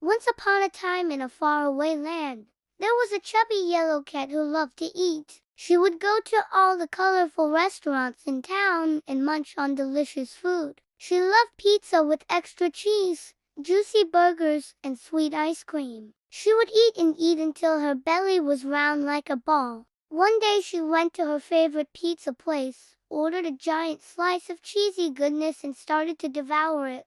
Once upon a time in a faraway land, there was a chubby yellow cat who loved to eat. She would go to all the colorful restaurants in town and munch on delicious food. She loved pizza with extra cheese, juicy burgers, and sweet ice cream. She would eat until her belly was round like a ball. One day she went to her favorite pizza place, ordered a giant slice of cheesy goodness and started to devour it.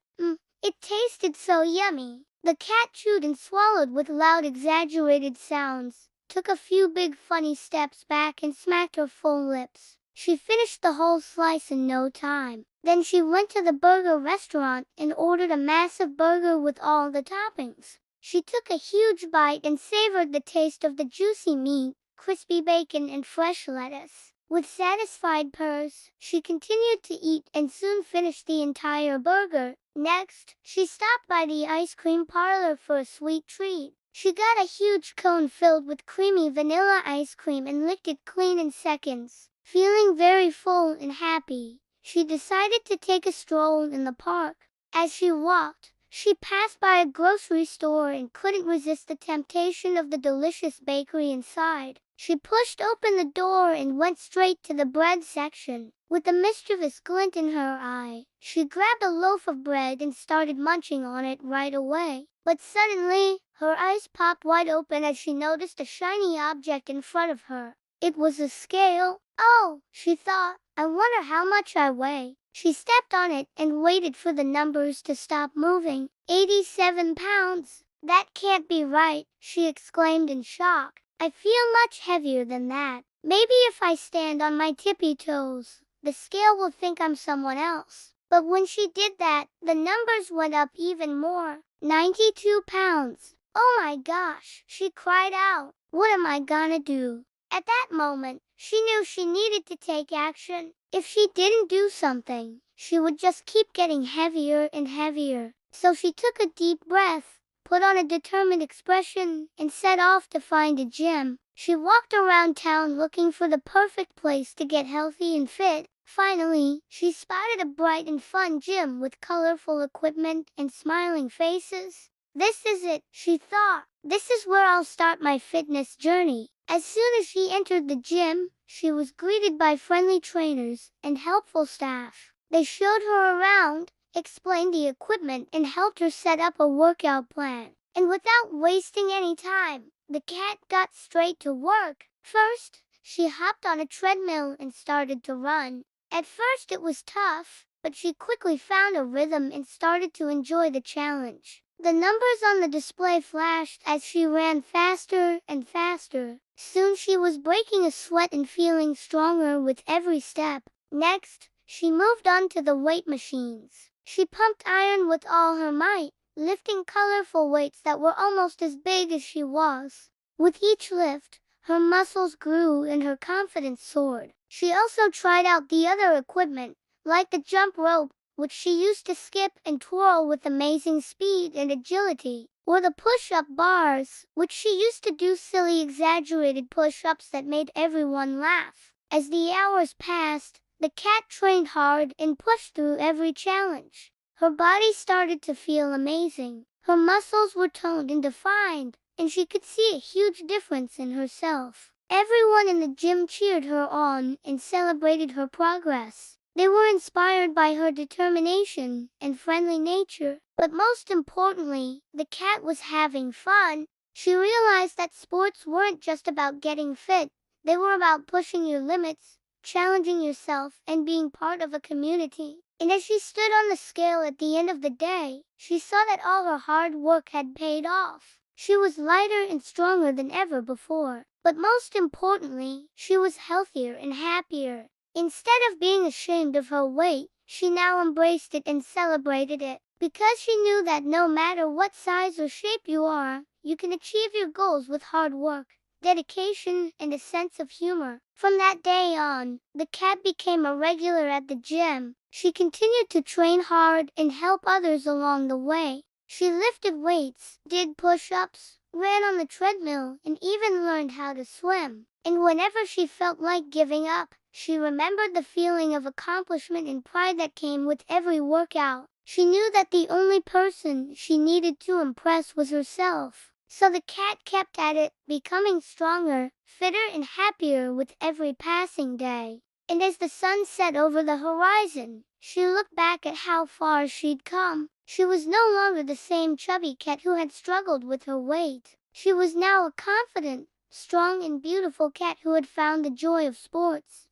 It tasted so yummy. The cat chewed and swallowed with loud exaggerated sounds, took a few big funny steps back and smacked her full lips. She finished the whole slice in no time. Then she went to the burger restaurant and ordered a massive burger with all the toppings. She took a huge bite and savored the taste of the juicy meat, crispy bacon and fresh lettuce. With satisfied purrs, she continued to eat and soon finished the entire burger. Next, she stopped by the ice cream parlor for a sweet treat. She got a huge cone filled with creamy vanilla ice cream and licked it clean in seconds. Feeling very full and happy, she decided to take a stroll in the park. As she walked, she passed by a grocery store and couldn't resist the temptation of the delicious bakery inside. She pushed open the door and went straight to the bread section. With a mischievous glint in her eye, she grabbed a loaf of bread and started munching on it right away. But suddenly, her eyes popped wide open as she noticed a shiny object in front of her. It was a scale. Oh, she thought, I wonder how much I weigh. She stepped on it and waited for the numbers to stop moving. 87 pounds. That can't be right, she exclaimed in shock. I feel much heavier than that. Maybe if I stand on my tippy toes, the scale will think I'm someone else. But when she did that, the numbers went up even more. 92 pounds. Oh my gosh, she cried out. What am I gonna do? At that moment, she knew she needed to take action. If she didn't do something, she would just keep getting heavier and heavier. So she took a deep breath, put on a determined expression, and set off to find a gym. She walked around town looking for the perfect place to get healthy and fit. Finally, she spotted a bright and fun gym with colorful equipment and smiling faces. This is it, she thought. This is where I'll start my fitness journey. As soon as she entered the gym, she was greeted by friendly trainers and helpful staff. They showed her around, explained the equipment, and helped her set up a workout plan. And without wasting any time, the cat got straight to work. First, she hopped on a treadmill and started to run. At first it was tough, but she quickly found a rhythm and started to enjoy the challenge. The numbers on the display flashed as she ran faster and faster. Soon she was breaking a sweat and feeling stronger with every step. Next, she moved on to the weight machines. She pumped iron with all her might, lifting colorful weights that were almost as big as she was. With each lift, her muscles grew and her confidence soared. She also tried out the other equipment, like the jump rope, which she used to skip and twirl with amazing speed and agility, or the push-up bars, which she used to do silly exaggerated push-ups that made everyone laugh. As the hours passed, the cat trained hard and pushed through every challenge. Her body started to feel amazing. Her muscles were toned and defined, and she could see a huge difference in herself. Everyone in the gym cheered her on and celebrated her progress. They were inspired by her determination and friendly nature. But most importantly, the cat was having fun. She realized that sports weren't just about getting fit. They were about pushing your limits, challenging yourself, and being part of a community. And as she stood on the scale at the end of the day, she saw that all her hard work had paid off. She was lighter and stronger than ever before. But most importantly, she was healthier and happier. Instead of being ashamed of her weight, she now embraced it and celebrated it, because she knew that no matter what size or shape you are, you can achieve your goals with hard work, dedication, and a sense of humor. From that day on, the cat became a regular at the gym. She continued to train hard and help others along the way. She lifted weights, did push-ups, ran on the treadmill, and even learned how to swim. And whenever she felt like giving up, She remembered the feeling of accomplishment and pride that came with every workout. She knew that the only person she needed to impress was herself. So the cat kept at it, becoming stronger, fitter and happier with every passing day. And as the sun set over the horizon, she looked back at how far she'd come. She was no longer the same chubby cat who had struggled with her weight. She was now a confident, strong and beautiful cat who had found the joy of sports.